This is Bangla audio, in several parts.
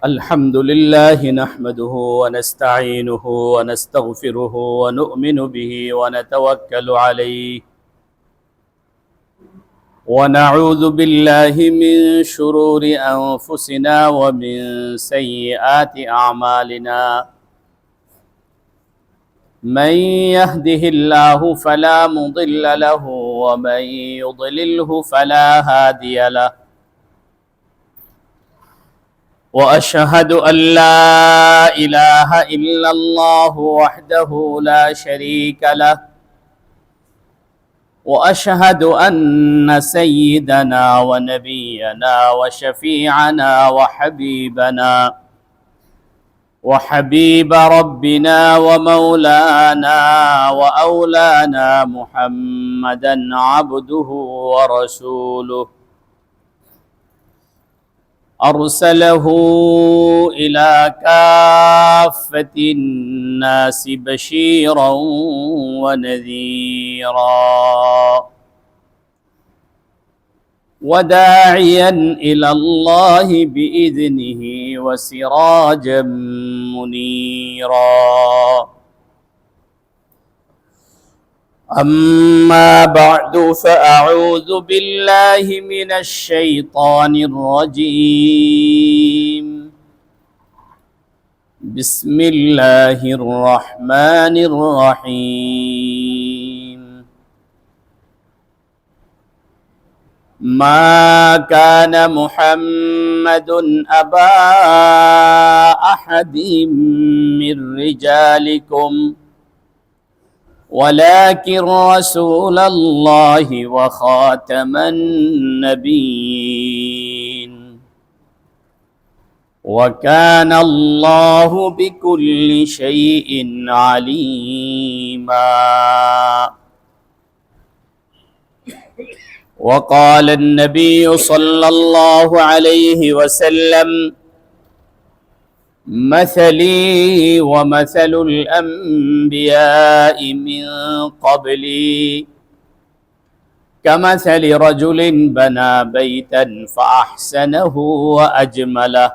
الحمد لله نحمده ونستعينه ونستغفره ونؤمن به ونتوكل عليه ونعوذ بالله من شرور أنفسنا ومن سيئات أعمالنا من يهده الله فلا مضل له ومن يضلله فلا هادي له وأشهد أن لا إله إلا الله وحده لا شريك له وأشهد أن سيدنا ونبينا وشفيعنا وحبيب ربنا ومولانا وأولانا محمدا عبده ورسوله أرسله إلى كافة الناس بشيرا ونذيرا وداعيا إلى الله بإذنه وسراجا منيرا أما بعد فأعوذ بالله من الشيطان الرجيم بسم الله الرحمن الرحيم ما كان محمد أبا أحد من رجالكم ولكن رسول الله وخاتم النبيين وكان الله بكل شيء عليما وقال النبي صلى الله عليه وسلم مثلي ومثل الأنبياء من قبلي كمثل رجل بنى بيتا فأحسنه وأجمله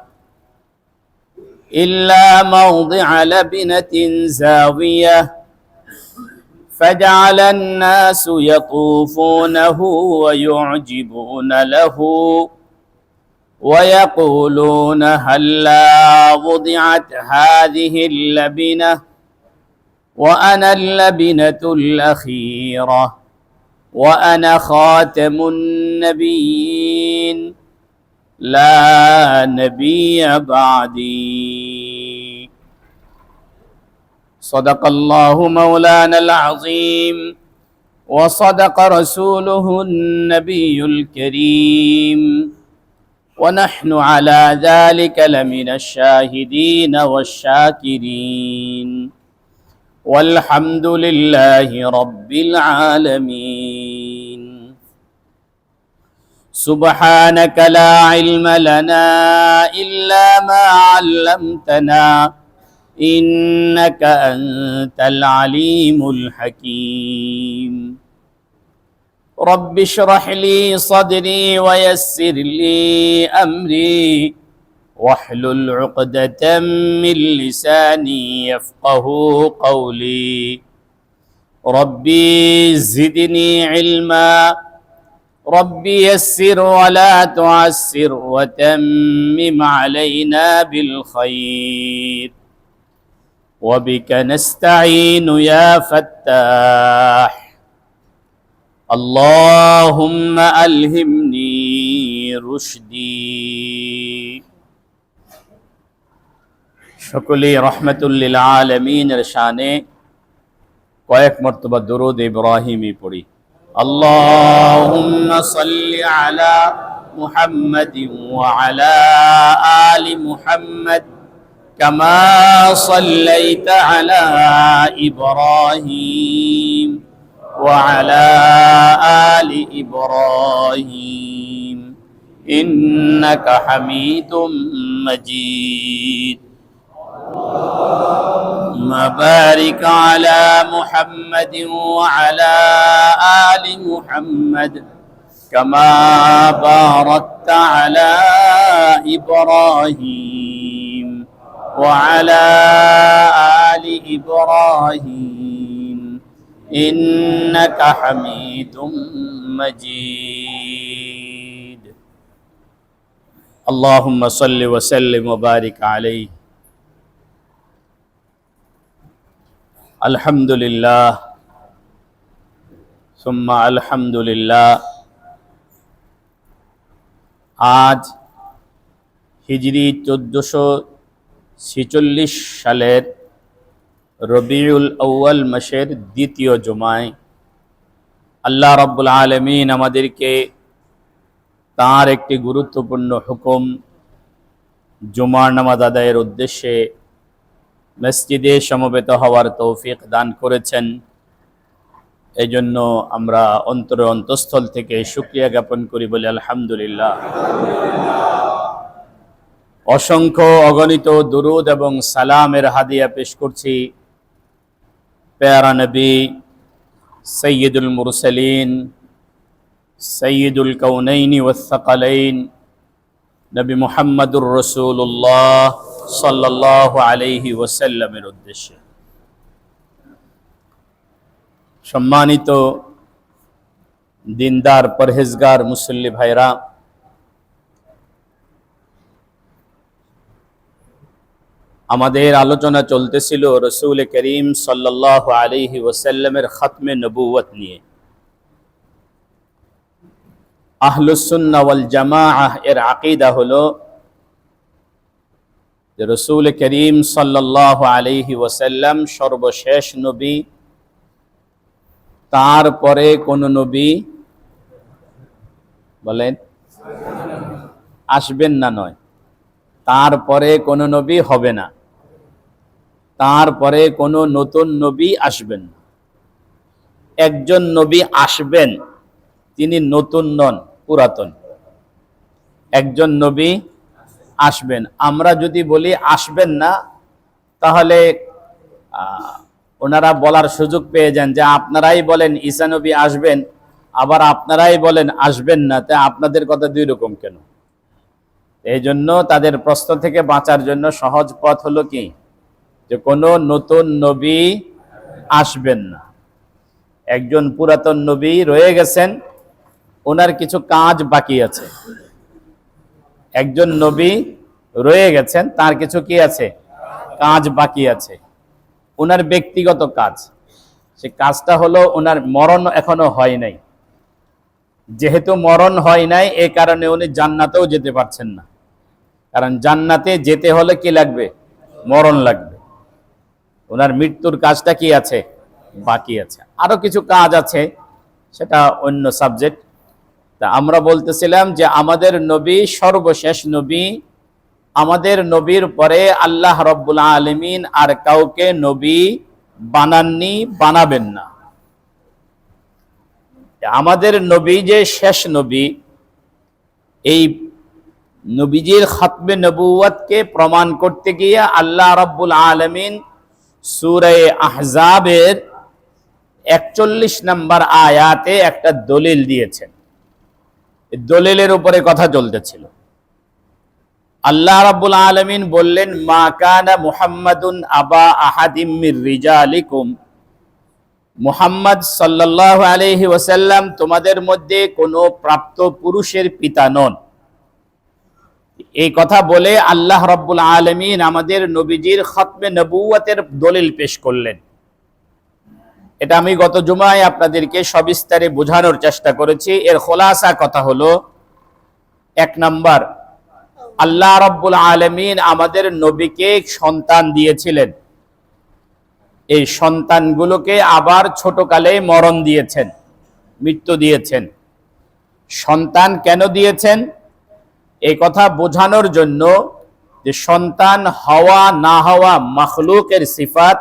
إلا موضع لبنة زاوية فجعل الناس يطوفونه ويعجبون له ويقولون هلا وضعت هذه اللبنة وأنا اللبنة الأخيرة وأنا خاتم النبيين لا نبي بعدي صدق الله مولانا العظيم وصدق رسوله النبي الكريم ونحن على ذلك لمن الشاهدين والشاكرين والحمد لله رب العالمين سبحانك لا علم لنا إلا ما علمتنا إنك أنت العليم الحكيم رب اشرح لي صدري ويسر لي أمري واحلل عقدة من لساني يفقه قولي ربي زدني علما ربي يسر ولا تعسر وتمم علينا بالخير وبك نستعين يا فتاح اللهم ألهمني رشدي সকলেই রহমাতুল্লিল আলামিনের শানে কয়েক মর্তবা দুরূদ ইব্রাহিমি পড়ি আল্লাহুম্মা সাল্লি আলা মুহাম্মাদিন ওয়া আলা আলি মুহাম্মাদ কামা সাল্লাইতা আলা ইব্রাহিম وعلى آل إبراهيم إنك حميد مجيد اللهم بارك على محمد وعلى آل محمد كما باركت على إبراهيم وعلى آل إبراهيم إنك حميد مجيد اللهم صل وسلم وبارك عليه الحمد لله ثم الحمد لله আজ হিজরি 1446 সালের রবিউল আউয়াল মাসের দ্বিতীয় জুমায় আল্লাহ রাব্বুল আলামিন আমাদেরকে তার একটি গুরুত্বপূর্ণ হুকুম জুমার নামাজ আদায়ের উদ্দেশ্যে মসজিদে সমবেত হওয়ার তৌফিক দান করেছেন। এই জন্য আমরা অন্তঃস্থল থেকে শুকরিয়া জ্ঞাপন করি, বলি আলহামদুলিল্লাহ। অসংখ্য অগণিত দুরুদ এবং সালামের হাদিয়া পেশ করছি প্যারা নবী সৈয়দুল মুরসালিন সৈয়দুল কাউনাইনি ওয়াস সাকালাইন নবী মুহাম্মদুর রাসূলুল্লাহ সাল্লাল্লাহু আলাইহি ওয়াসাল্লামের উদ্দেশ্যে। সম্মানিত দিনদার পরহেজগার মুসল্লি ভাইরা, আমাদের আলোচনা চলতেছিল রাসূল করিম সাল্লাল্লাহু আলাইহি ওয়াসাল্লামের খতমে নবুয়ত নিয়ে। আহলুস সুন্নাহ ওয়াল জামাআহ এর আকীদা হলো যে রাসূল করিম সাল্লাল্লাহু আলাইহি ওয়াসাল্লাম সর্বশেষ নবী, তারপরে কোন নবী বলেন আসবেন না, নয় তারপরে কোন নবী হবে না, তারপরে কোন নতুন নবী আসবেন না। একজন নবী আসবেন, তিনি নতুন নন, পুরাতন। একজন নবী আসবেন। আমরা যদি বলি আসবেন না, তাহলে ওনারা বলার সুযোগ পেয়ে যান যে আপনারাই বলেন ঈসা নবী আসবেন, আবার আপনারাই বলেন আসবেন না, তাই আপনাদের কথা দুই রকম কেন? এই জন্য তাদের প্রশ্ন থেকে বাঁচার জন্য সহজ পথ হলো কি, যে কোনো নতুন নবী আসবেন না। একজন পুরাতন নবী রয়ে গেছেন, ওনার কিছু কাজ বাকি আছে। একজন নবী রয়ে গেছেন, তার কিছু কি আছে? কাজ বাকি আছে। ওনার ব্যক্তিগত কাজ, সে কাজটা হলো ওনার মরণ এখনো হয় নাই। যেহেতু মরণ হয় নাই, এ কারণে উনি জান্নাতেও যেতে পারছেন না। কারণ জান্নাতে যেতে হলে কি লাগবে? মরণ লাগবে। ওনার মৃত্যুর কাজটা কি আছে? বাকি আছে। আরো কিছু কাজ আছে, সেটা অন্য সাবজেক্ট। তা আমরা বলতেছিলাম যে আমাদের নবী সর্বশেষ নবী। আমাদের নবীর পরে আল্লাহ রাব্বুল আলামিন আর কাউকে নবী বানাননি, বানাবেন না। আমাদের নবী যে শেষ নবী, এই নবীজির খতমে নবুয়তকে প্রমাণ করতে গিয়ে আল্লাহ রাব্বুল আলামিন সূরা আহজাবের 41 নম্বর আয়াতে একটা দলিল দিয়েছেন। এই দলিলের উপরে কথা চলতেছিল। আল্লাহ রাব্বুল আলামিন বললেন, মা কানা মুহাম্মাদুন আবা আহাদিম মির রিজালিকুম, মুহাম্মদ সাল্লাল্লাহু আলাইহি ওয়াসাল্লাম তোমাদের মধ্যে কোনো প্রাপ্ত পুরুষের পিতা নন। এই কথা বলে আল্লাহ রাব্বুল আলামিন আমাদের নবীজির খতমে নবুয়তের দলিল পেশ করলেন। এটা আমি গত জুমায় আপনাদেরকে সবিস্তারে বোঝানোর চেষ্টা করেছি। এর খোলাসা কথা হলো, এক নাম্বার, আল্লাহ রাব্বুল আলামিন আমাদের নবীকে সন্তান দিয়েছিলেন। এই সন্তানগুলোকে আবার ছোটকালে মরণ দিয়েছেন, মৃত্যু দিয়েছেন। সন্তান কেন দিয়েছেন? এই কথা বোঝানোর জন্য যে সন্তান হওয়া না হওয়া মাখলুকের সিফাত,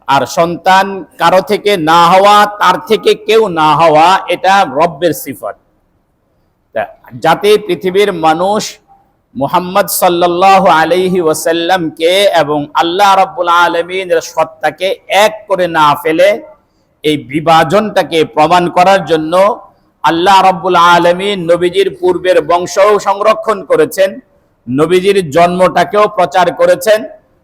আর সন্তান কারো থেকে না হওয়া, তার থেকে কেউ না হওয়া, এটা রব্বের সিফাত। যাতে পৃথিবীর মানুষ মুহাম্মদ সাল্লাল্লাহু আলাইহি ওয়াসাল্লামকে এবং আল্লাহ রাব্বুল আলামিনের সত্তাকে এক করে না ফেলে, এই বিভাজনটাকে প্রমাণ করার জন্য আল্লাহ রাব্বুল আলামিন নবীজির পূর্বের বংশ সংরক্ষণ করেছেন, নবীজির জন্মটাকেও প্রচার করেছেন,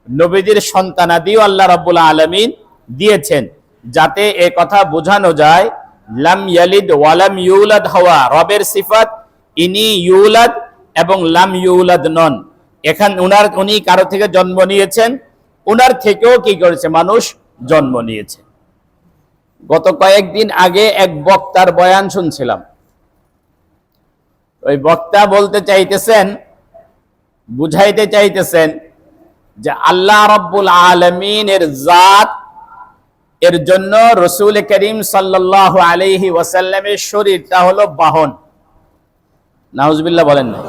নবীজির সন্তানাদিও আল্লাহ রাব্বুল আলামিন দিয়েছেন, যাতে এ কথা বোঝানো যায় লাম ইয়ালিদ ওয়ালাম ইউলাদ হওয়া রবের সিফাত, ইনি ইউলাদ এবং লাম ইউলাদ নন। উনি কারো থেকে জন্ম নিয়েছেন, উনার থেকেও কি করেছে, মানুষ জন্ম নিয়েছে। গত কয়েকদিন আগে এক বক্তার বয়ান শুনছিলাম। ওই বক্তা বলতে চাইতেছেন, বুঝাইতে চাইতেছেন যে আল্লাহ রাব্বুল আলামিনের জাত, এর জন্য রাসূল করিম সাল্লাল্লাহু আলাইহি ওয়াসাল্লামের শরীরটা হলো বাহন। নাউজুবিল্লাহ বলেন না।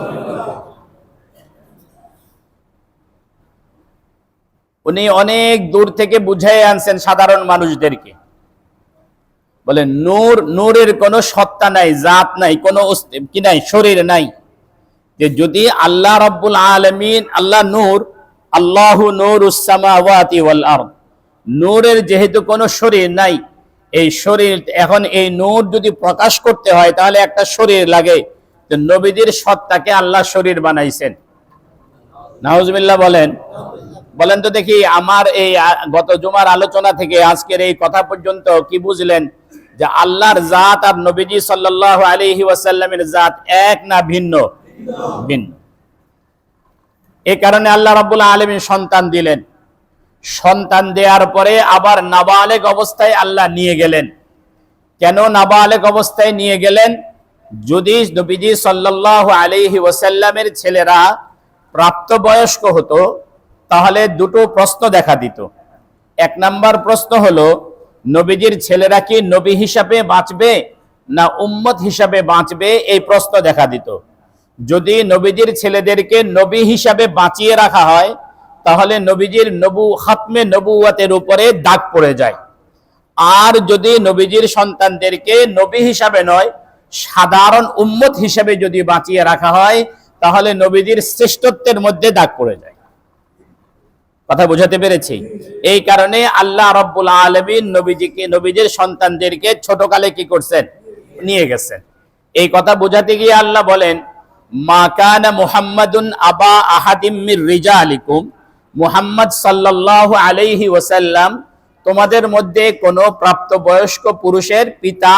উনি অনেক দূর থেকে বুঝাই আনছেন সাধারণ মানুষদেরকে। বলে নূরের কোনো সত্তা নাই, জাত নাই, কোনো কি নাই, শরীর নাই। যে যদি আল্লাহ রাব্বুল আলামিন, আল্লাহ নূর, আল্লাহু নূরুস সামাওয়াতি ওয়াল আরদ, নূরের যেহেতু কোনো শরীর নাই, এই শরীর এখন এই নূর যদি প্রকাশ করতে হয় তাহলে একটা শরীর লাগে। তো নবীদের সত্তাকে আল্লাহ শরীর বানাইছেন। নাউজুবিল্লাহ বলেন। বলেন তো দেখি, আমার এই গত জুমার আলোচনা থেকে আজকের এই কথা পর্যন্ত কি বুঝলেন যে আল্লাহর জাত আর নবীজি সাল্লাল্লাহু আলাইহি ওয়াসাল্লামের জাত এক না ভিন্ন? ভিন্ন। এই কারণে আল্লাহ রাব্বুল আলামিন সন্তান দিলেন। সন্তান দেওয়ার পরে আবার নাবালেগ অবস্থায় আল্লাহ নিয়ে গেলেন। কেন নাবালেগ অবস্থায় নিয়ে গেলেন? যদি নবীজি সাল্লাল্লাহু আলাইহি ওয়াসাল্লামের ছেলেরা প্রাপ্তবয়স্ক হতো তাহলে দুটো প্রশ্ন দেখা দিত। এক নাম্বার প্রশ্ন হলো, নবীজির ছেলেরা কি নবী হিসাবে বাঁচবে না উম্মত হিসাবে বাঁচবে, এই প্রশ্ন দেখা দিত। যদি নবীজির ছেলেদেরকে নবী হিসাবে বাঁচিয়ে রাখা হয় তাহলে নবীজির খাতমে নবুওয়াতের উপরে দাগ পড়ে যায়। আর যদি নবীজির সন্তানদেরকে নবী হিসাবে নয়, সাধারণ উম্মত হিসাবে যদি বাঁচিয়ে রাখা হয় তাহলে নবীজির শ্রেষ্ঠত্বের মধ্যে দাগ পড়ে যায়। কথা বোঝাতে পেরেছি? এই কারণে আল্লাহ রাব্বুল আলামিন নবীজির সন্তানদেরকে ছোটকালে কি করছেন? নিয়ে গেছেন। এই কথা বোঝাতে গিয়ে আল্লাহ বলেন, মা কানা মুহাম্মাদুন আবা আহাদিম মির রিজালিকুম, মুহাম্মদ সাল্লাল্লাহু আলাইহি ওয়াসাল্লাম তোমাদের মধ্যে কোনো প্রাপ্তবয়স্ক পুরুষের পিতা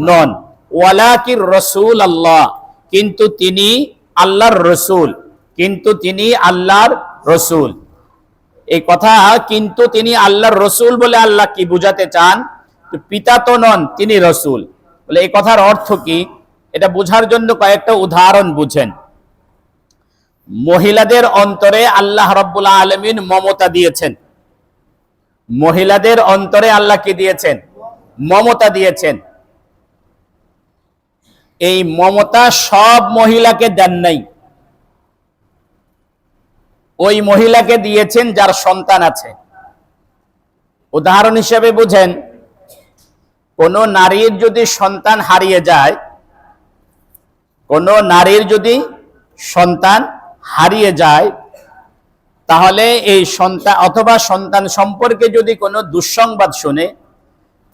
নন, ওয়ালাকির রাসূল আল্লাহ, কিন্তু তিনি আল্লাহর রাসূল, কিন্তু তিনি আল্লাহর রাসূল। এই কথা কিন্তু তিনি আল্লাহর রাসূল বলে আল্লাহ কি বুঝাতে চান? পিতা তো নন, তিনি রাসূল। বলে এই কথার অর্থ কি? এটা বোঝার জন্য কয়েকটা উদাহরণ বুঝেন। মহিলাদের অন্তরে আল্লাহ রাব্বুল আলামিন মমতা দিয়েছেন। মহিলাদের অন্তরে আল্লাহ কি দিয়েছেন? মমতা দিয়েছেন। এই মমতা সব মহিলাকে দেন নাই। ওই মহিলাকে দিয়েছেন যার সন্তান আছে। উদাহরণ হিসেবে বুঝেন, কোন নারীর যদি সন্তান হারিয়ে যায়, কোন নারীর যদি সন্তান হারিয়ে যায়, তাহলে এই সন্তান অথবা সন্তান সম্পর্কে যদি কোনো দুঃসংবাদ শুনে,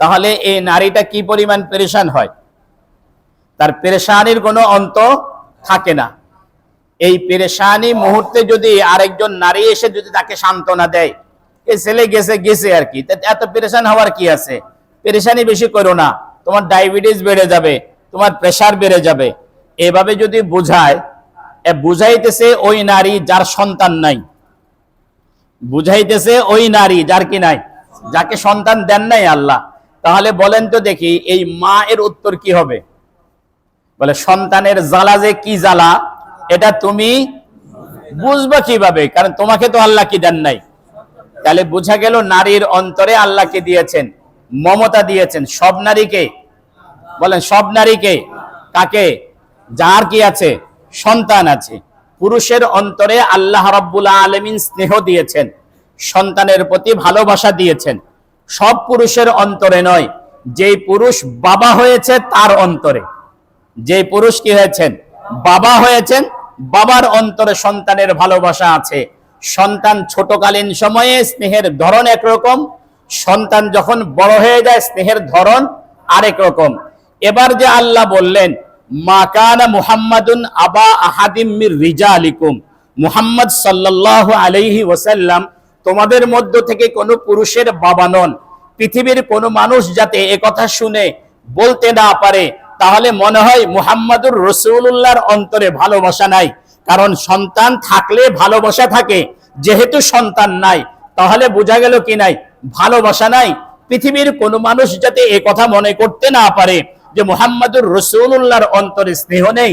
তাহলে এই নারীটা কি পরিমাণ পেরেশান হয়, তার পেরেশানির কোনো অন্ত থাকে না। এই পেরেশানি মুহূর্তে যদি আরেকজন নারী এসে যদি তাকে সান্ত্বনা দেয়, এই ছেলে গেছে গেছে আর কি, এত পেরেশান হওয়ার কি আছে, পেরেশানি বেশি করো না, তোমার ডায়াবেটিস বেড়ে যাবে, তোমার প্রেসার বেড়ে যাবে, এভাবে যদি বুঝায়, বুঝাইতেছে ওই নারী যার সন্তান নাই, বুঝাইতেছে ওই নারী যার কি নাই, যাকে সন্তান দেন নাই আল্লাহ। তাহলে বলেন তো দেখি, এই মা এর উত্তর কি হবে? বলে সন্তানের জ্বালা যে কি জ্বালা এটা তুমি বুঝবা কিভাবে, কারণ তোমাকে তো আল্লাহ কি দেন নাই। তাহলে বোঝা গেল নারীর অন্তরে আল্লাহকে দিয়েছেন, মমতা দিয়েছেন। সব নারীকে বলেন, সব নারীকে, কাকে? যার কি আছে, সন্তান আছে। পুরুষের অন্তরে আল্লাহ রাব্বুল আলামিন স্নেহ দিয়েছেন, সন্তানের প্রতি ভালোবাসা দিয়েছেন। সব পুরুষের অন্তরে নয়, যেই পুরুষ বাবা হয়েছে তার অন্তরে, যেই পুরুষ কি হয়েছেন, বাবা হয়েছেন, বাবার অন্তরে সন্তানের ভালোবাসা আছে। সন্তান ছোটকালীন সময়ে স্নেহের ধরন একরকম, সন্তান যখন বড় হয়ে যায় স্নেহের ধরন আরেক রকম। এবার যে আল্লাহ বললেন মা কানা মুহাম্মাদুন আবা আহাদিম মির রিজালিকুম, মুহাম্মদ সাল্লাল্লাহু আলাইহি ওয়াসাল্লাম তোমাদের মধ্য থেকে কোনো পুরুষের বাবা নন। পৃথিবীর কোনো মানুষ যাতে একথা শুনে বলতে না পারে, তাহলে মনে হয় মুহাম্মাদুর রাসূলুল্লাহর অন্তরে ভালোবাসা নাই। কারণ সন্তান থাকলে ভালোবাসা থাকে, যেহেতু সন্তান নাই তাহলে বোঝা গেল কি নাই, ভালোবাসা নাই। পৃথিবীর কোনো মানুষ যাতে একথা মনে করতে না পারে যে মুহাম্মাদুর রাসূলুল্লাহর অন্তরে স্নেহ নেই,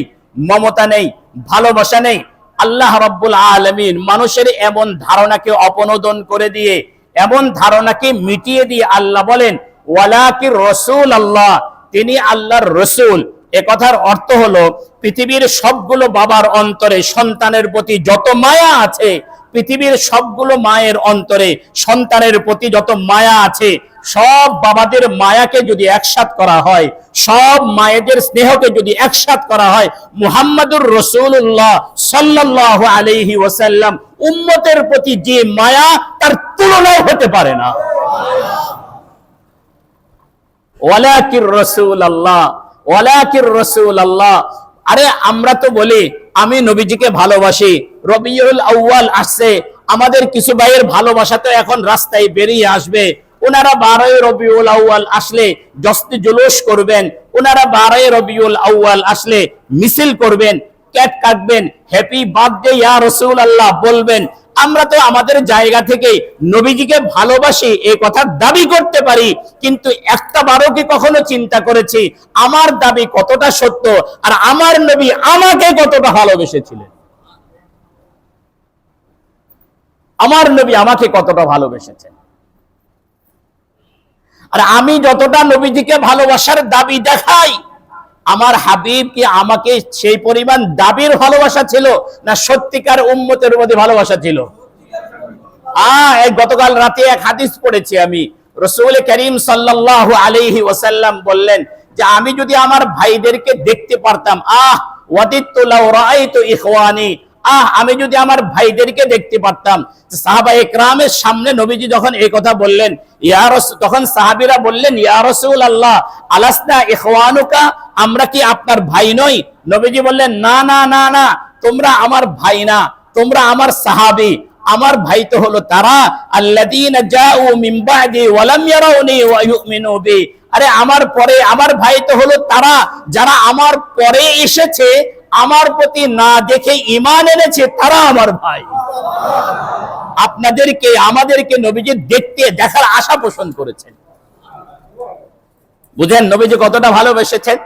মমতা নেই, ভালোবাসা নেই। আল্লাহ রাব্বুল আলামিন মানুষের এমন ধারণাকে অপনোদন করে দিয়ে, এমন ধারণাকে মিটিয়ে দিয়ে আল্লাহ বলেন ওয়ালাকির রাসূল আল্লাহ, তিনি আল্লাহর রসুল। এ কথার অর্থ হলো পৃথিবীর সবগুলো বাবার অন্তরে সন্তানের প্রতি যত মায়া আছে, পৃথিবীর সবগুলো মায়ের অন্তরে সন্তানের প্রতি যত মায়া আছে, সব বাবাদের মায়াকে যদি একসাথ করা হয়, সব মায়েদের স্নেহকে যদি একসাথ করা হয়, মুহাম্মাদুর রাসূলুল্লাহ সাল্লাল্লাহু আলাইহি ওয়াসাল্লাম উম্মতের প্রতি যে মায়া তার তুলনাও হতে পারে না। ওয়ালাকির রাসূলুল্লাহ, ওয়ালাকির রাসূলুল্লাহ। আরে আমরা তো বলি আমি নবীজিকে ভালোবাসি, রবিউল আউয়াল আসছে, আমাদের কিছু ভাইয়ের ভালোবাসা তো এখন রাস্তায় বেরিয়ে আসবে। ওনারা 12 রবিউল আউয়াল আসলে জস্তি জুলুস করবেন, ওনারা 12 রবিউল আউয়াল আসলে মিছিল করবেন, কেক কাটবেন, হ্যাপি বার্থডে ইয়া রাসূলুল্লাহ বলবেন। আমরা তো আমাদের জায়গা থেকে নবীজিকে ভালোবাসি এই কথা দাবি করতে পারি, কিন্তু একটা বারও কি কখনো চিন্তা করেছি আমার দাবি কতটা সত্য আর আমার নবী আমাকে কতটা ভালোবেসেছিলেন? আমার নবী আমাকে কতটা ভালোবেসেছেন। আর আমি যতটা নবীজিকে ভালোবাসার দাবি দেখাই, আমার হাবিব কি আমাকে সেই পরিমাণ দাবির ভালোবাসা ছিল, না সত্যিকার উম্মতের মধ্যে ভালোবাসা ছিল? গতকাল রাতে এক হাদিস পড়েছি আমি, রাসূল করিম সাল্লাল্লাহু আলাইহি ওয়াসাল্লাম বললেন যে আমি যদি আমার ভাইদেরকে দেখতে পারতাম, ওয়াদিতু লাউ রাআইতু ইখওয়ানি, আমি যদি আমার ভাইদেরকে দেখতে পারতাম। সাহাবায়ে কেরামের সামনে নবীজি যখন এই কথা বললেন, তখন সাহাবীরা বললেন ইয়া রাসূলুল্লাহ আলাসনা ইখওয়ানুকা, আমরা কি আপনার ভাই নই? নবীজি বললেন না না না না, তোমরা আমার ভাই না, তোমরা আমার সাহাবী। আমার ভাই তো হলো তারা আল্লাযীনা জাউ মিন বাদি ওয়া লাম ইয়ারাউনি ওয়া ইউমিনু বি, আরে আমার পরে আমার ভাই তো হলো তারা যারা আমার পরে এসেছে, আমার প্রতি না দেখে ঈমান এনেছে, তারা আমার ভাই। আপনাদেরকে আমাদেরকে নবীজি দেখার আশা পোষণ করেছেন। বুঝেন নবীজি কতটা ভালোবেসেছেন।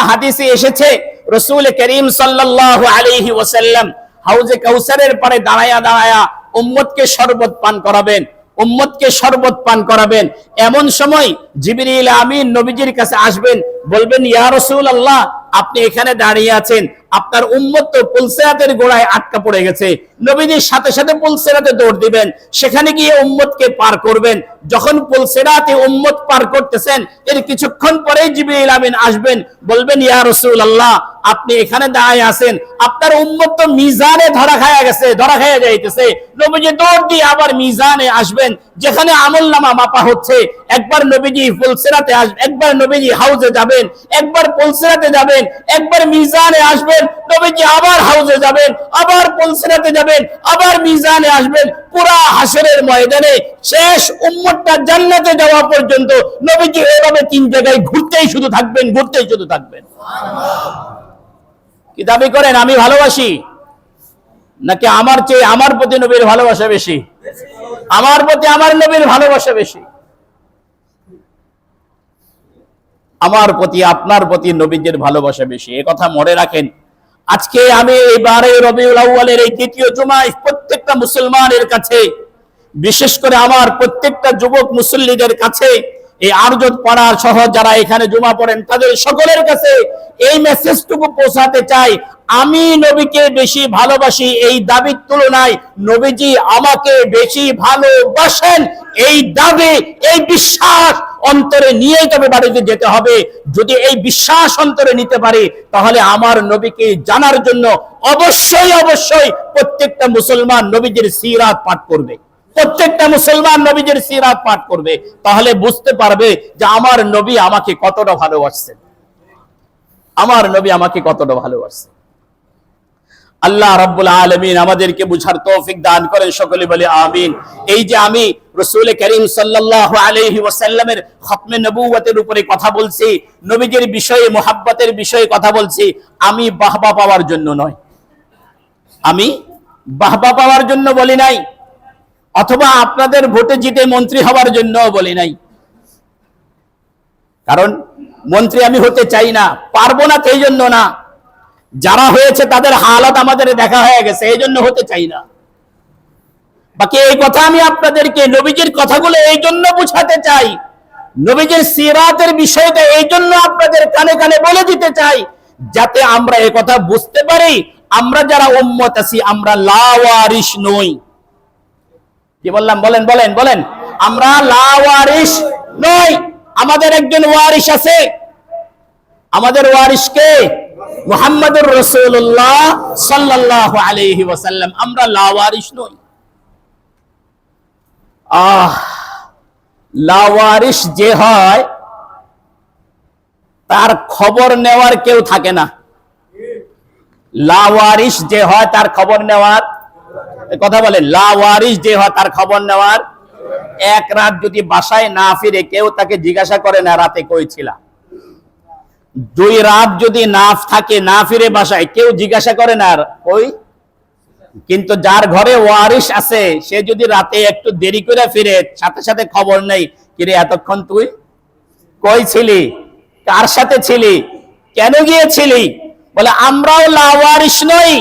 হাদিসে এসেছে রাসূল করিম সাল্লাল্লাহু আলাইহি ওয়াসাল্লাম হাউজে কাউসারের পারে দাঁড়ায়া দাঁড়ায়া উম্মতকে শরবত পান করাবেন, উম্মতকে শরবত পান করাবেন। এমন সময় জিবরিল আমিন নবীজির কাছে আসবেন, বলবেন ইয়া রাসূলুল্লাহ আপনি এখানে দাঁড়িয়ে আছেন, আপনার উম্মত তো পুলসিরাতের গোড়ায় আটকা পড়ে গেছে। নবীজির সাথে সাথে পুলসিরাতে দৌড় দিবেন, সেখানে গিয়ে উম্মতকে পার করবেন। যখন পুলসিরাতে উম্মত পার করতেছেন, এর কিছুক্ষণ পরেই জিবরিল আমিন আসবেন, বলবেন ইয়া রাসূলুল্লাহ আপনি এখানে দাঁড়িয়ে আছেন, আপনার উম্মত তো মিজানে ধরা খায়া গেছে, ধরা খায়া যাইতেছে। নবীজি দৌড় দিয়ে আবার মিজানে আসবেন, যেখানে আমলনামা মাপা হচ্ছে। একবার নবীজি পুলসিরাতে আসবেন, একবার নবীজি হাউজে যাবেন, একবার পুলসিরাতে যাবেন, একবার মিজানে আসবেন, নবীজি আবার হাউজে যাবেন, আবার পুলসিরাতে যাবেন, আবার মিজানে আসবেন। পুরা হাসরের ময়দানে শেষ উম্মতটা জান্নাতে যাওয়া পর্যন্ত নবীজি এভাবে 3 জায়গায় ঘুরতেই শুধু থাকবেন, ঘুরতেই শুধু থাকবেন। কি দাবি করেন আমি ভালোবাসি, নাকি আমার চেয়ে আমার প্রতি নবীর ভালোবাসা বেশি? আমার প্রতি আমার নবীর ভালোবাসা বেশি। আমার প্রতি আপনার প্রতি নবীদের ভালোবাসা বেশি, এ কথা মনে রাখেন। আজকে আমি এই 12 রবিউল আউয়ালের এই দ্বিতীয় জুমায় প্রত্যেকটা মুসলমানের কাছে, বিশেষ করে আমার প্রত্যেকটা যুবক মুসল্লিদের কাছে, এই আরজত পাড়া সহ যারা এখানে জুমা পড়েন তাদের সকলের কাছে এই মেসেজটুকু পৌঁছাতে চাই, আমি নবীকে বেশি ভালোবাসি এই দাবির তুলনায় নবীজি আমাকে বেশি ভালোবাসেন এই দাবি, এই বিশ্বাস অন্তরে নিয়েই তবে বাড়িতে যেতে হবে। যদি এই বিশ্বাস অন্তরে নিতে পারি, তাহলে আমার নবীকে জানার জন্য অবশ্যই অবশ্যই প্রত্যেকটা মুসলমান নবীজির সিরাত পাঠ করবে, প্রত্যেকটা মুসলমান নবীজির সিরাত পাঠ করবে। তাহলে বুঝতে পারবে যে আমার নবী আমাকে কতটা ভালোবাসছেন। আমার নবী আমাকে কতটা ভালোবাসে। আল্লাহ রাব্বুল আলামিন আমাদেরকে বুঝার তৌফিক দান করেন, সকলে বলে আমিন। এই যে আমি রাসূল করিম সাল্লাল্লাহু আলাইহি ওয়াসাল্লামের খতমে নবুয়তের উপরে কথা বলছি, নবীজির বিষয়ে, মুহাব্বতের বিষয়ে কথা বলছি, আমি বাহবা পাওয়ার জন্য নয়, আমি বাহবা পাওয়ার জন্য বলি নাই, অথবা আপনাদের ভোটে জিতে মন্ত্রী হওয়ার জন্য বলি নাই। কারণ মন্ত্রী আমি হতে চাই না, পারবো না, সেই জন্য না। যারা হয়েছে তাদের হালাত আমাদের দেখা হয়ে গেছে, এই জন্য হতে চাই না। বাকি এই কথা আমি আপনাদেরকে নবীজির কথাগুলো এই জন্য বুঝাতে চাই, নবীজির সিরাতের বিষয়টা এই জন্য আপনাদের কানে কানে বলে দিতে চাই, যাতে আমরা এই কথা বুঝতে পারি আমরা যারা উম্মত আছি আমরা লাওয়ারিস নই। কি বললাম? বলেন বলেন বলেন। আমরা লাওয়ারিস নই, আমাদের একজন ওয়ারিস আছে। আমাদের ওয়ারিস কে? মুহাম্মদুর রাসূলুল্লাহ সাল্লাল্লাহু আলাইহি ওয়াসাল্লাম। আমরা লাওয়ারিস নই। লাওয়ারিস যে হয় তার খবর নেওয়ার কেউ থাকে না। লাওয়ারিস যে হয় তার খবর নেওয়ার, কথা বলেন, লাওয়ারিস যে হয় তার খবর নেওয়ার, এক রাত যদি বাসায় না ফিরে কেউ তাকে জিজ্ঞাসা করে না রাতে কই ছিলা। 2 রাত যদি না থাকে, না ফিরে বাসায়, কেউ জিজ্ঞাসা করে না কই। কিন্তু যার ঘরে ওয়ারিস আছে সে যদি রাতে একটু দেরি করে ফিরে, সাথে সাথে খবর নেই, কিরে এতক্ষণ তুই কই ছিলি, কার সাথে ছিলি, কেন গিয়েছিলি। বলে আমরাও লাওয়ারিস নই,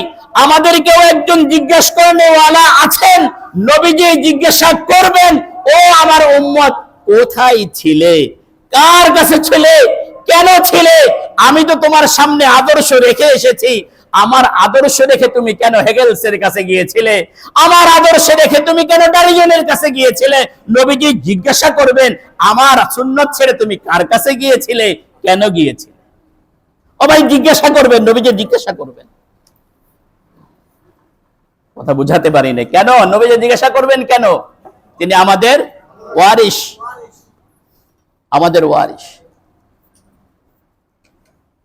আমাদেরকেও একজন জিজ্ঞাসা করেওয়ালা আছেন। নবীজি জিজ্ঞাসা করবেন, ও আমার উম্মত কোথায় ছিলে, কার কাছে ছিলে, কেন ছিলে। আমি তো তোমার সামনে আদর্শ রেখে এসেছি, আমার আদর্শ রেখে তুমি কেন হেগেলসের কাছে গিয়েছিলে, আমার আদর্শ রেখে তুমি কেন ডারউইনের কাছে গিয়েছিলে। নবীজি জিজ্ঞাসা করবেন, আমার সুন্নাত ছেড়ে তুমি কার কাছে গিয়েছিলে, কেন গিয়েছিলে। ও ভাই জিজ্ঞাসা করবেন, নবীজি জিজ্ঞাসা করবেন। কথা বুঝাতে পারি না কেন নবীজি জিজ্ঞাসা করবেন কেন? তিনি আমাদের ওয়ারিস, আমাদের ওয়ারিস।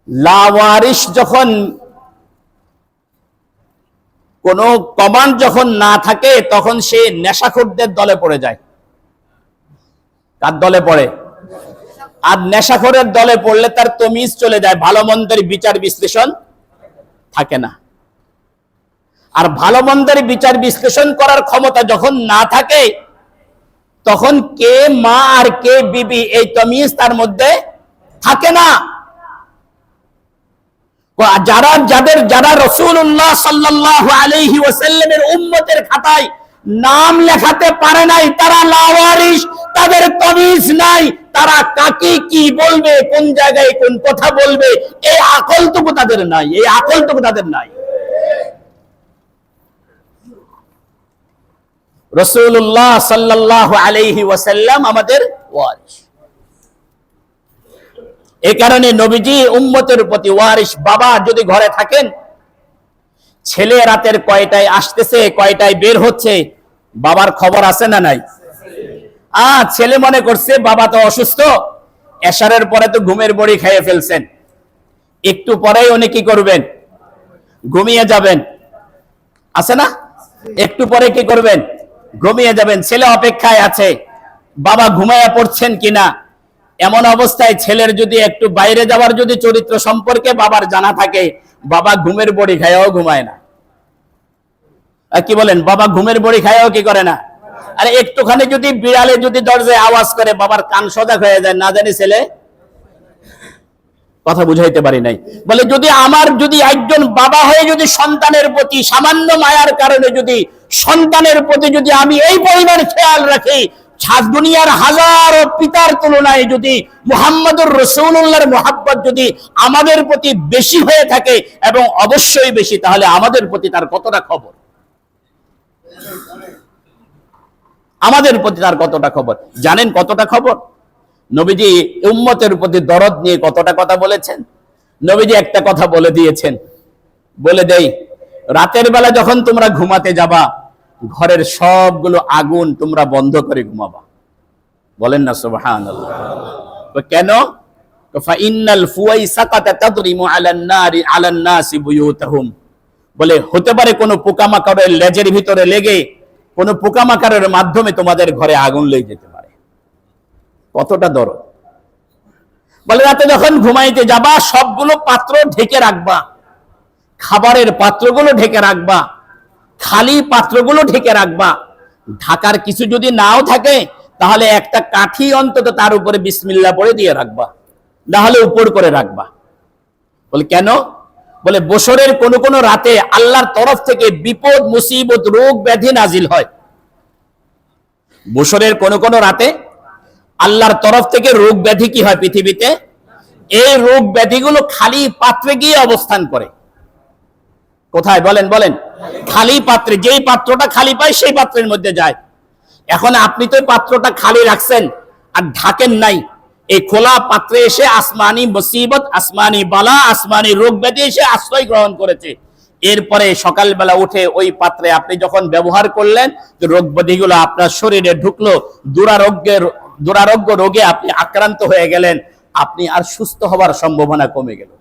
লাওয়ারিস যখন কোন কমান্ড যখন না থাকে তখন সে নেশাখোরদের দলে পড়ে যায়। কার দলে পড়ে? আর নেশাখোরের দলে পড়লে তার তমিজ চলে যায়, ভালো মন্দের বিচার বিশ্লেষণ থাকে না। আর ভালো মন্দের বিচার বিশ্লেষণ করার ক্ষমতা যখন না থাকে তখন কে মা আর কে বিবি এই তমিজ তার মধ্যে থাকে না। যারা রাসূলুল্লাহ সাল্লাল্লাহু আলাইহি ওয়াসাল্লামের উম্মতের খাতায় নাম লেখাতে পারে নাই, তারা লাওয়ারিস, তাদের তমিজ নাই, তারা কাকে কি বলবে, কোন জায়গায় কোন কথা বলবে, এই আকলটুকু তাদের নাই, এই আকলটুকু তাদের নাই। রাসূলুল্লাহ সাল্লাল্লাহু আলাইহি ওয়াসাল্লাম আমাদের ওয়ারিস। এই কারণে নবীজি উম্মতের প্রতি ওয়ারিস। বাবা যদি ঘরে থাকেন, ছেলে রাতের কয়টায় আসতেছে, কয়টায় বের হচ্ছে, বাবার খবর আছে না নাই? ছেলে মনে করছে বাবা তো অসুস্থ, এশারের পরে তো ঘুমের বড়ি খেয়ে ফেলছেন, একটু পরেই উনি কি করবেন, ঘুমিয়ে যাবেন, আছে না? একটু পরে কি করবেন, ঘুমিয়ে যাবেন। ছেলে অপেক্ষায় আছে বাবা ঘুমায়া পড়ছেন কিনা। এমন অবস্থায় ছেলের যদি একটু বাইরে যাওয়ার যদি চরিত্র সম্পর্কে বাবার জানা থাকে, বাবা ঘুমের বড়ি খায়ও ঘুমায় না। কি বলেন? বাবা ঘুমের বড়ি খায়ও কি করে না। আর একটুখানি যদি বিড়ালে যদি দরজায় আওয়াজ করে বাবার কান সজাগ হয়ে যায়, না জানি ছেলে। কথা বুঝাইতে পারি নাই। বলে যদি একজন বাবা হয়ে যদি সন্তানের প্রতি সামান্য মায়ার কারণে যদি সন্তানের প্রতি যদি আমি এই পরিমাণ খেয়াল রাখি, দুনিয়ার হাজারো পিতার তুলনায় যদি মুহাম্মদুর রাসূলুল্লাহর মুহাব্বত যদি আমাদের প্রতি বেশি হয়ে থাকে, এবং অবশ্যই বেশি, তাহলে আমাদের প্রতি তার কতটা খবর, আমাদের প্রতি তার কতটা খবর। জানেন কতটা খবর? নবীজি উম্মতের প্রতি দরদ নিয়ে কতটা কথা বলেছেন। নবীজি একটা কথা বলে দিয়েছেন, বলে দেই, রাতের বেলা যখন তোমরা ঘুমাতে যাবা, ঘরের সবগুলো আগুন তোমরা বন্ধ করে ঘুমাবা। বলেন না সুবহানাল্লাহ। কেন? ফাইন্নাল ফুয়াইসাকাতা তাদরিমু আলান নাসি বুয়ুতাহুম, বলে হতে পারে কোনো পোকামাকড়ের লেজের ভিতরে লেগে কোনো পোকামাকড়ের মাধ্যমে তোমাদের ঘরে আগুন লেগে যেতে পারে। কতটা দরদ। বলে রাতে যখন ঘুমাইতে যাবা সবগুলো পাত্র ঢেকে রাখবা, খাবারের পাত্রগুলো ঢেকে রাখবা, খালি পাত্রগুলো ঢেকে রাখবা। ঢাকার কিছু যদি নাও থাকে তাহলে একটা কাঠি অন্তত তার উপরে বিসমিল্লাহ পড়ে দিয়ে রাখবা, না হলে উপর করে রাখবা। বলে কেন? বলে বছরের কোন কোন রাতে আল্লাহর তরফ থেকে বিপদ মুসিবত রোগ ব্যাধি নাজিল হয়। বছরের কোন কোন রাতে আল্লাহর তরফ থেকে রোগ ব্যাধি কি হয় পৃথিবীতে? এই রোগ ব্যাধিগুলো খালি পাত্রে গিয়ে অবস্থান করে। কোথায় বলেন? বলেন। খালি পাত্রে, যেই পাত্রটা খালি পায় সেই পাত্রের মধ্যে যায়। এখন আপনি তো পাত্রটা খালি রাখছেন আর ঢাকেন নাই, এই খোলা পাত্রে এসে আসমানি মুসিবত, আসমানি বালা, আসমানি রোগ ব্যাধি এসে আশ্রয় গ্রহণ করেছে। এরপরে সকালবেলা উঠে ওই পাত্রে আপনি যখন ব্যবহার করলেন, রোগ ব্যাধিগুলো আপনার শরীরে ঢুকলো, দুরারোগ্য রোগে আপনি আক্রান্ত হয়ে গেলেন, আপনি আর সুস্থ হওয়ার সম্ভাবনা কমে গেল।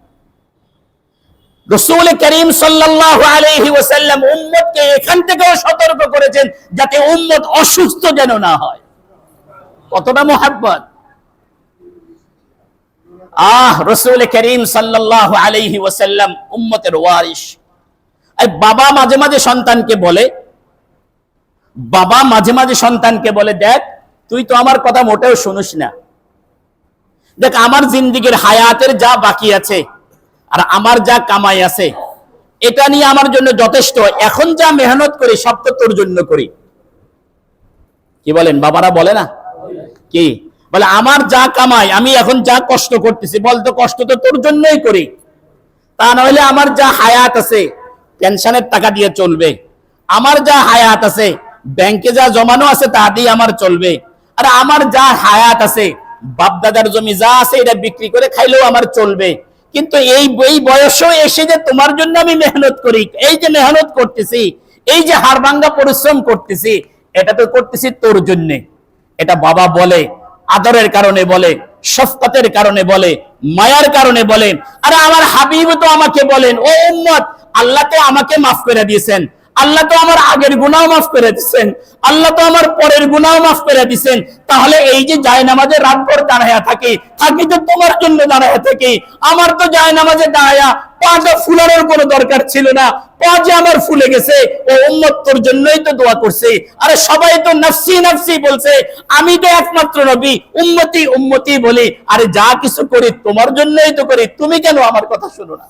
রাসূল করিম সাল্লাল্লাহু আলাইহি ওয়াসাল্লাম উম্মতকে এখান থেকেও সতর্ক করেছেন যাতে উম্মত অসুস্থ যেন না হয়। কতটা মুহাব্বত। রাসূল করিম সাল্লাল্লাহু আলাইহি ওয়াসাল্লাম উম্মতের ওয়ারিস। এই বাবা মাঝে মাঝে সন্তানকে বলে দেখ তুই তো আমার কথা মোটেও শুনিস না, দেখ আমার জিন্দেগির হায়াতের যা বাকি আছে আর আমার যা কামাই আছে এটা নিয়ে আমার জন্য যথেষ্ট, এখন যা মেহনত করি সব তো তোর জন্য করি। কি বলেন? বাবারা বলে না কি? বলে আমার যা কামাই, আমি এখন যা কষ্ট করতেছি, বলতো কষ্ট তো তোর জন্যই করি, তা নইলে আমার যা হায়াত আছে পেনশনের টাকা দিয়ে চলবে, আমার যা হায়াত আছে ব্যাংকে যা জমানো আছে তা দিয়ে আমার চলবে, আর আমার যা হায়াত আছে বাপদাদার জমি যা আছে এটা বিক্রি করে খাইলেও আমার চলবে। কিন্তু এই বয়সেও এসে যে তোমার জন্য আমি মেহনত করি, এই যে মেহনত করতেছি, এই যে হাড়ভাঙ্গা পরিশ্রম করতেছি, এটা তো করতেছি তোর জন্য। এটা বাবা বলে, আদরের কারণে বলে, শফকতের কারণে বলে, মায়ার কারণে বলে। আরে আমার হাবিব তো আমাকে বলেন, ও উম্মত, আল্লাহ তো আমাকে মাফ করে দিয়েছেন, আল্লাহ তো আমার আগের গুনাহ মাফ করে দিয়েছেন, আল্লাহ তো আমার পরের গুনাহ মাফ করে দিয়েছেন, তাহলে এই যে জায়নামাজে রাতভর দাঁড়ায়া থাকি তো তোমার জন্য দাঁড়ায়া থাকি। আমার তো জায়নামাজে দাঁড়ায়া পাটা ফুলানোর কোনো দরকার ছিল না, পা যে আমার ফুলে গেছে, ও উম্মত তোর জন্যই তো দোয়া করছে। আরে সবাই তো নফসি নফসি বলছে, আমি তো একমাত্র নবী উম্মতি উম্মতি বলি। আরে যা কিছু করি তোমার জন্যই তো করি, তুমি কেন আমার কথা শুনো না?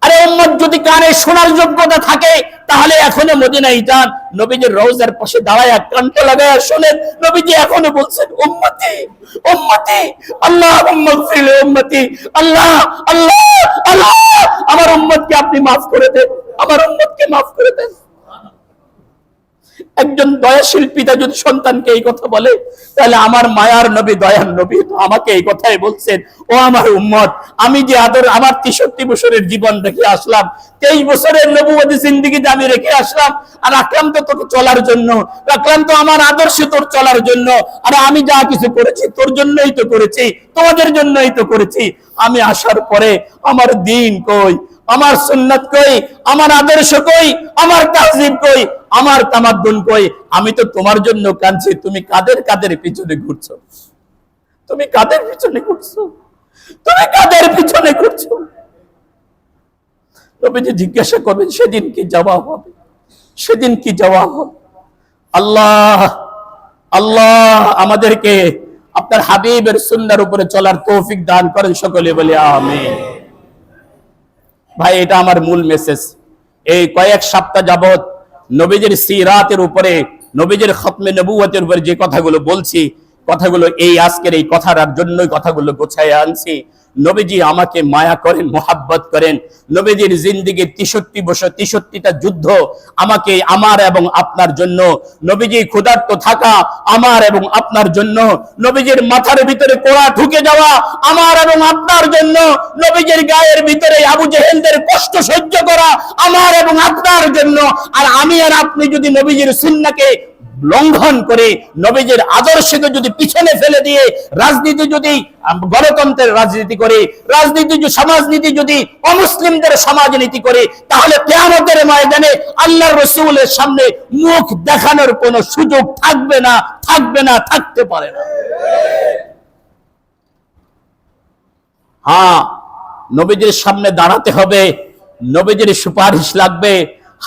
আরে উম্মত যদি কানে শোনার যোগ্যতা থাকে তাহলে এখনো মদিনায় যান, নবীজির রওজার পাশে দাঁড়ায় কান্ত লাগায় শোনেন, নবীজি এখনো বলছেন উম্মতি উম্মতি, আল্লাহুম্মা গফির লি উম্মতি, আল্লাহ আল্লাহ আল্লাহ আমার উম্মতকে আপনি maaf করে দেন, আমার উম্মতকে maaf করে দেন। একজন দয়াশীল পিতা যদি সন্তানকে এই কথা বলে, তাহলে আমার মায়ার নবী, দয়ার নবী আমাকে এই কথাই বলছেন, ও আমার উম্মত, আমি যে আমার 63 বছরের জীবন রেখে আসলাম, 23 বছরের নবুয়তি জিন্দেগিতে আমি রেখে আসলাম, আর রাখলাম তো তোকে চলার জন্য, রাখলাম তো আমার আদর্শে তোর চলার জন্য। আর আমি যা কিছু করেছি তোর জন্যই তো করেছি, তোমাদের জন্যই তো করেছি। আমি আসার পরে আমার দ্বীন কই, আমার সুন্নাত কই, আমার আদর্শ কই, আমার তাহজিব কই, আমার তামাদ্দুন কই? আমি তো তোমার জন্য কাঁদছি, তুমি কাদের কাদের পিছনে ঘুরছো? তুমি কাদের পিছনে ঘুরছো? তুমি কাদের পিছনে ঘুরছো? নবীজি জিজ্ঞাসা করবেন, সেদিন কি জবাব হবে? সেদিন কি জবাব হবে? আল্লাহ আল্লাহ আমাদেরকে আপনার হাবিবের সুন্নাহর উপরে চলার তৌফিক দান করেন, সকলে বলে আমিন। ভাই, এটা আমার মূল মেসেজ। এই কয়েক সপ্তাহ যাবত নবীজির সিরাতের উপরে, নবীজির খতমে নবুয়তের উপরে যে কথাগুলো বলছি, কথাগুলো এই আজকের এই কথার জন্যই কথাগুলো গোছায় আনছি। নবীজি আমাকে মায়া করেন, মোহাব্বত করেন। নবীজির জিন্দেগির 63 বছর, 63টা যুদ্ধ আমাকে, আমার এবং আপনার জন্য। নবীজি ক্ষুধার্ত থাকা আমার এবং আপনার জন্য। নবীজির মাথার ভিতরে কোড়া ঢুকে যাওয়া আমার এবং আপনার জন্য। নবীজির গায়ের ভিতরে আবু জেহেলদের কষ্ট সহ্য করা আমার এবং আপনার জন্য। আর আমি আর আপনি যদি নবীজির সুন্নাহকে লঙ্ঘন করে নবীজির আদর্শকে যদি পিছনে ফেলে দিয়ে রাজনীতি যদি গণতন্ত্রের রাজনীতি করে, রাজনীতি সমাজনীতি যদি অমুসলিমদের সমাজনীতি করে, তাহলে কিয়ামতের ময়দানে আল্লাহর রাসূলের সামনে মুখ দেখানোর কোনো সুযোগ থাকবে না, থাকতে পারে না। হ্যাঁ, নবীজির সামনে দাঁড়াতে হবে, নবীজির সুপারিশ লাগবে।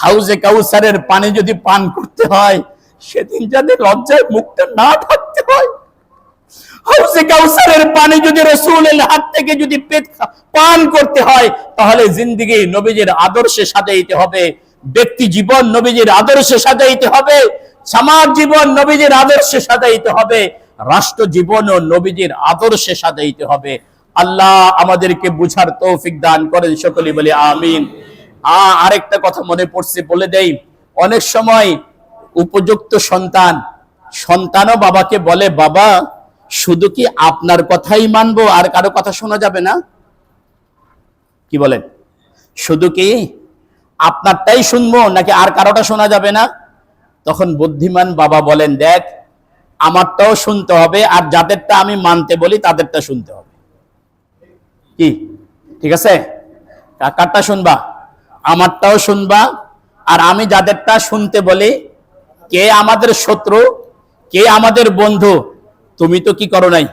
হাউজে কাউসারের পানি যদি পান করতে হয়, সেদিন যাতে লজ্জায় মুখটা না থাকতে হয়। হাউজে কাউসারের পানি যদি রাসূলের হাত থেকে যদি পান করতে হয়, তাহলে জিন্দেগি নবীজির আদর্শে সাজাইতে হবে, ব্যক্তি জীবন নবীজির আদর্শে সাজাইতে হবে, সমাজ জীবন নবীজির আদর্শে সাজাইতে হবে, রাষ্ট্র জীবনও নবীজির আদর্শে সাজাইতে হবে। আল্লাহ আমাদেরকে বুঝার তৌফিক দান করেন, সকলে বলে আমিন। আরেকটা কথা মনে পড়ছে, বলে দেই। অনেক সময় উপযুক্ত সন্তানও বাবাকে বলে, বাবা শুধু কি আপনার কথাই মানবো, আর কারো কথা শোনা যাবে না? কি বলেন? শুধু কি আপনারটাই শুনবো, নাকি আর কারোটা শোনা যাবে না? তখন বুদ্ধিমান বাবা বলেন, দেখ আমারটাও শুনতে হবে, আর যাদেরটা আমি মানতে বলি তাদেরটা শুনতে হবে। কি ঠিক আছে? কারটা শুনবা? আমারটাও শুনবা, আর আমি যাদেরটা শুনতে বলি, কে আমাদের শত্রু, কে আমাদের বন্ধু, তুমি তো কি করো নাই,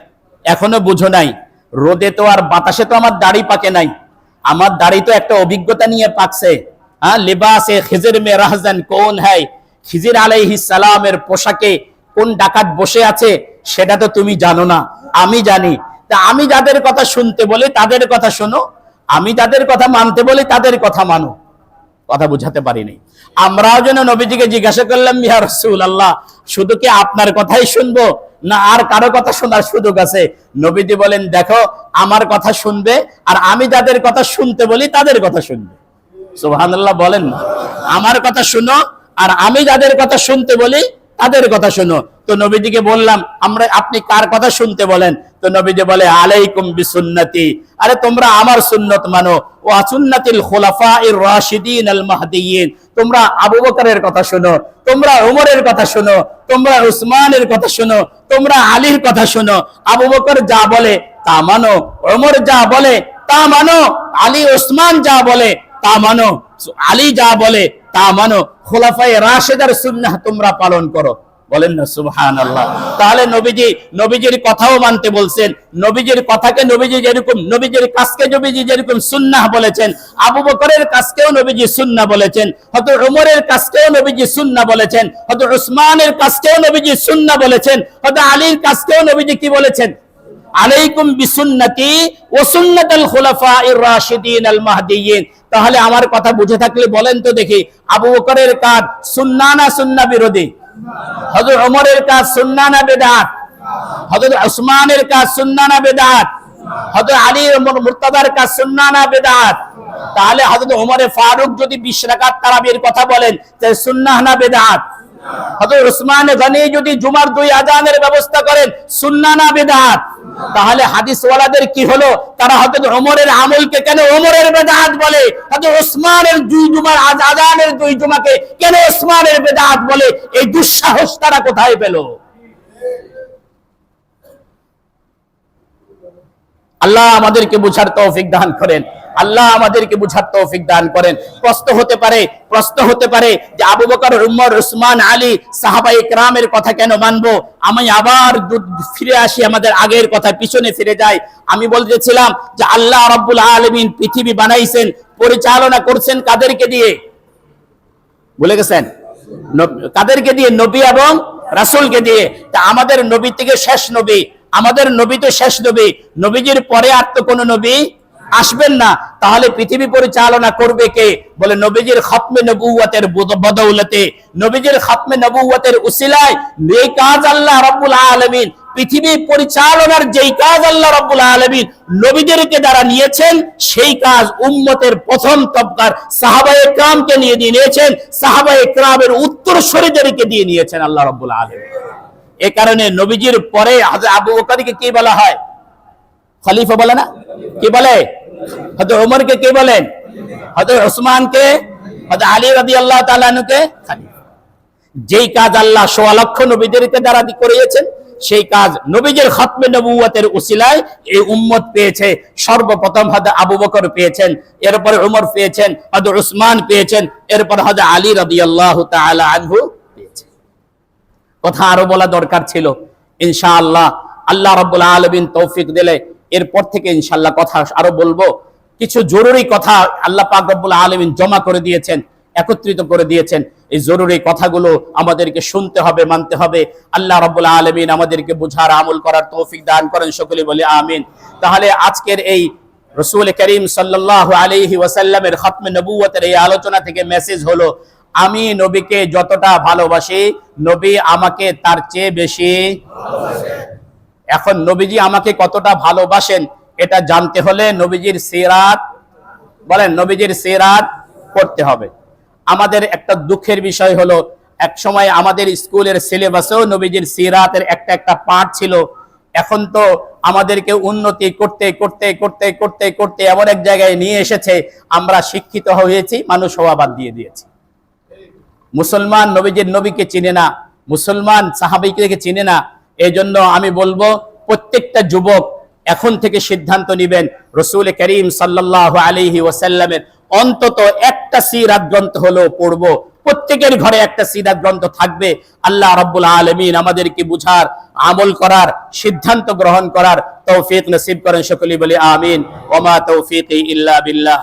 এখনো বুঝো নাই। রোদে তো আর বাতাসে তো আমার দাড়ি পাকে নাই, আমার দাড়ি তো একটা অভিজ্ঞতা নিয়ে পাকছে। হ্যাঁ, লিবাসে খিজির মে রাহজান কোন হ্যায়, খিজির আলাইহিস সালামের পোশাকে কোন ডাকাত বসে আছে সেটা তো তুমি জানো না, আমি জানি। তা আমি যাদের কথা শুনতে বলি তাদের কথা শোনো, আমি যাদের কথা মানতে বলি তাদের কথা মানো। কথা বুঝাতে পারিনি। আমরাও যেন নবীজিকে জিজ্ঞাসা করলাম, ইয়া রাসূলুল্লাহ শুধু কি আপনার কথাই শুনবো, না আর কারো কথা শোনার সুযোগ আছে? নবীজি বলেন, দেখো আমার কথা শুনবে, আর আমি যাদের কথা শুনতে বলি তাদের কথা শুনবে। সুবহানাল্লাহ বলেন না? আমার কথা শুনো, আর আমি যাদের কথা শুনতে বলি তাদের কথা শোনো। তো নবীজিকে বললাম, আপনি কার কথা শুনতে বলেন? তো নবীজি বলে, আলাইকুম বিসুন্নতি, আরে তোমরা আমার সুন্নত মানো, ওয়া সুন্নাতিল খুলাফাইর রাশিদিন আল মাহদিয়িন, তোমরা আবু বকরের কথা শোনো, তোমরা ওমরের কথা শোনো, তোমরা উসমানের কথা শোনো, তোমরা আলীর কথা শোনো। আবু বকর যা বলে তা মানো, ওমর যা বলে তা মানো, আলী ওসমান যা বলে তা মানো, আলী যা বলে তা মানো, খুলাফায়ে রাশিদার সুন্নাহ তোমরা পালন করো। বলেন না সুবহানাল্লাহ? তাহলে নবীজির কথাও মানতে বলছেন, নবীজির কথাকে নবীজি যেরকম, নবীজির কাজকে নবীজি যেরকম সুন্নাহ বলেছেন, আবু বকরের কাজকেও নবীজি সুন্নাহ বলেছেন, হযরত ওমরের কাজকেও নবীজি সুন্নাহ বলেছেন, হযরত উসমানের কাজকেও নবীজি সুন্নাহ বলেছেন, হযরত আলীর কাজকেও নবীজি কি বলেছেন? আলাইকুম বিসুন্নতি ওয়া সুন্নাতাল খুলাফাইর রাশিদিন আল মাহদিয়িন। তাহলে আমার কথা বুঝে থাকলে বলেন তো দেখি, আবু বকরের কাজ সুন্নাহ না সুন্নাহ বিরোধী? হযরত ওমরের কাজ সুন্নাহ না বিদআত? হযরত উসমানের কাজ সুন্নাহ না বিদআত? হযরত আলী মুর্তাদার কাজ সুন্নাহ না বিদআত? তাহলে হযরত ওমরে ফারুক যদি 20 রাকাত তারাবির কথা বলেন, তাহলে সুন্নাহ না বিদআত? হযরত উসমান গনি যদি জুমার 2 আযানের ব্যবস্থা করেন, সুন্নাহ না বিদআত? তাহলে হাদিস ওয়ালাদের কি হলো? তারা হযরত ওমরের আমলকে কেন ওমরের বিদআত বলে, হযরত উসমানের 2 জুমার আযানের 2 জুমাকে কেন উসমানের বিদআত বলে? এই দুঃসাহস তারা কোথায় পেল? আল্লাহ আমাদেরকে বুঝার তৌফিক দান করেন, আল্লাহ আমাদেরকে বুঝার তৌফিক দান করেন। প্রশ্ন হতে পারে যে আবু বকর, উমর, উসমান, আলী সাহাবায়ে কেরামের কথা কেন মানবো? আমি আবার ফিরে আসি, আমাদের আগের কথা পিছনে ফিরে যাই। আমি বলতেছিলাম যে আল্লাহ রাব্বুল আলামিন পৃথিবী বানাইছেন, পরিচালনা করছেন কাদেরকে দিয়ে? ভুলে গেছেন? কাদেরকে দিয়ে? নবী এবং রাসূলকে দিয়ে। তা আমাদের নবী থেকে শেষ নবী, আমাদের নবী তো শেষ নবী, নবীজির পরে আর তো কোনো নবী আসবেন না। তাহলে পৃথিবী পরিচালনা করবে কে? বলে নবীজির খতমে নবুয়তের বদৌলতে, নবীজির খতমে নবুয়তের উসিলায় এই কাজ আল্লাহ রাব্বুল আলামিন, পৃথিবী পরিচালনার যেই কাজ আল্লাহ রাব্বুল আলামিন নবীদেরকে দ্বারা নিয়েছেন, সেই কাজ উম্মতের প্রথম তবকার সাহাবায়ে কেরামকে নিয়ে নিয়েছেন, সাহাবায়ে কেরামের উত্তরসূরিদেরকে দিয়ে নিয়েছেন আল্লাহ রাব্বুল আলামিন। এ কারণে নবীজির পরে হযরত আবু বকরকে কি বলা হয়? খলিফা বলে না? কি বলে? হযরত ওমরকে কি বলেন? হযরত উসমানকে, হযরত আলী রাদিয়াল্লাহু তাআলা আনহুকে খলিফা। যেই কাজ আল্লাহ ১৬ লক্ষ নবীদেরকে দ্বারা করিয়েছেন, সেই কাজ নবীজির খতমে নবুয়তের উসিলায় এই উম্মত পেয়েছে। সর্বপ্রথম হযরত আবু বকর পেয়েছেন, এরপরে উমর পেয়েছেন, হযরত উসমান পেয়েছেন, এরপর হযরত আলী রাদিয়াল্লাহু তাআলা আনহু পেয়েছেন। কথা আরো বলা দরকার ছিল, ইনশাআল্লাহ আল্লাহ রাব্বুল আলামিন তৌফিক দিলে এরপর থেকে ইনশাআল্লাহ কথা আরো বলবো। কিছু জরুরি কথা আল্লাহ পাক রব্বুল আলামিন জমা করে দিয়েছেন, একত্রিত করে দিয়েছেন। এই জরুরি কথাগুলো আমাদেরকে শুনতে হবে, মানতে হবে। আল্লাহ রাব্বুল আলামিন আমাদেরকে বুঝার, আমল করার তৌফিক দান করেন, সকলে বলি আমিন। তাহলে আজকের এই রাসূল করিম সাল্লাল্লাহু আলাইহি ওয়াসাল্লামের খতমে নবুয়তের এই আলোচনা থেকে মেসেজ হলো, আমি নবীকে যতটা ভালোবাসি, নবী আমাকে তার চেয়ে বেশি ভালোবাসেন। এখন নবীজি আমাকে কতটা ভালোবাসেন এটা জানতে হলে নবীজির সিরাত, বলেন, নবীজির সিরাত পড়তে হবে। আমাদের একটা দুঃখের বিষয় হলো, এক সময় আমাদের স্কুলের সিলেবাসেও নবীজির সিরাতের একটা একটা পাঠ ছিল। এখন তো আমাদেরকে উন্নতি করতে করতে করতে করতে করতে এমন এক জায়গায় নিয়ে এসেছে, আমরা শিক্ষিত হয়েছি, মানুষ হওয়া বাদ দিয়ে দিয়েছি। মুসলমান নবীজির নবীকে চিনে না, মুসলমান সাহাবীকে চিনে না। এই জন্য আমি বলবো, প্রত্যেকটা যুবক এখন থেকে সিদ্ধান্ত নেবেন, রাসূল করিম সাল্লাল্লাহু আলাইহি ওয়াসাল্লামের অন্তত একটা সিরাত গ্রন্থ হলেও পড়বো। প্রত্যেকের ঘরে একটা সিরাত গ্রন্থ থাকবে। আল্লাহ রাব্বুল আলামিন আমাদেরকে বুঝার, আমল করার, সিদ্ধান্ত গ্রহণ করার তৌফিক নসিব করেন, সকলে বলি আমিন। ওয়া মা তৌফিকি ইল্লা বিল্লাহ।